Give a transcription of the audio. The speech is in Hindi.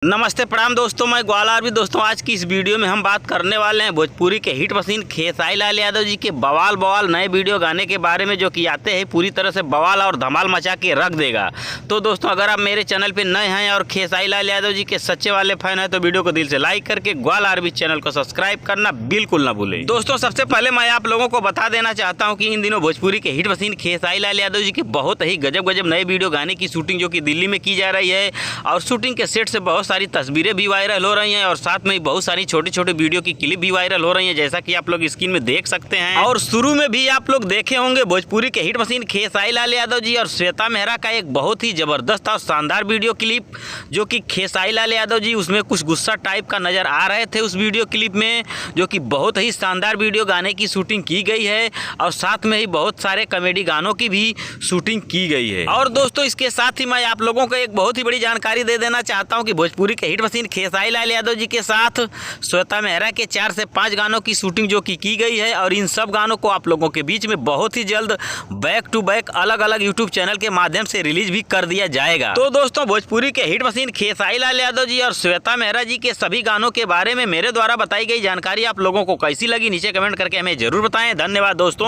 नमस्ते प्रणाम दोस्तों, मैं ग्वाला भी। दोस्तों आज की इस वीडियो में हम बात करने वाले हैं भोजपुरी के हिट मशीन खेसारी लाल यादव जी के बवाल नए वीडियो गाने के बारे में, जो कि आते हैं पूरी तरह से बवाल और धमाल मचा के रख देगा। तो दोस्तों अगर आप मेरे चैनल पे नए हैं और खेसारी लाल यादव जी के सच्चे वाले फैन हैं तो वीडियो को दिल से लाइक करके ग्वाला भी चैनल को सब्सक्राइब करना बिल्कुल ना भूलें। दोस्तों सबसे पहले मैं आप लोगों को बता देना चाहता हूँ कि इन दिनों भोजपुरी के हिट मशीन खेसारी लाल यादव जी की बहुत ही गजब नए वीडियो गाने की शूटिंग जो कि दिल्ली में की जा रही है, और शूटिंग के सेट से बहुत सारी तस्वीरें भी वायरल हो रही हैं और साथ में बहुत सारी छोटी छोटी वीडियो की क्लिप भी वायरल हो रही हैं, जैसा कि आप लोग स्क्रीन में देख सकते हैं। और शुरू में भी आप लोग देखे होंगे भोजपुरी के हिट मशीन खेसारी लाल यादव जी और श्वेता मेहरा का एक बहुत ही जबरदस्त और शानदार वीडियो क्लिप, जो कि खेसारी लाल यादव जी उसमें कुछ गुस्सा टाइप का नजर आ रहे थे उस वीडियो क्लिप में, जो कि बहुत ही शानदार वीडियो गाने की शूटिंग की गई है और साथ में ही बहुत सारे कॉमेडी गानों की भी शूटिंग की गई है। और दोस्तों इसके साथ ही मैं आप लोगों को एक बहुत ही बड़ी जानकारी दे देना चाहता हूं कि भोजपुरी के हिट मशीन खेसारी लाल यादव जी के साथ श्वेता मेहरा के 4 से 5 गानों की शूटिंग जो कि की गई है, और इन सब गानों को आप लोगों के बीच में बहुत ही जल्द बैक टू बैक अलग अलग यूट्यूब चैनल के माध्यम से रिलीज भी कर दिया जाएगा। तो दोस्तों भोजपुरी के हिट मशीन खेसारी लाल यादव जी और श्वेता मेहरा जी के सभी गानों के बारे में मेरे द्वारा बताई गई जानकारी आप लोगों को कैसी लगी, नीचे कमेंट करके हमें जरूर बताएं। धन्यवाद दोस्तों।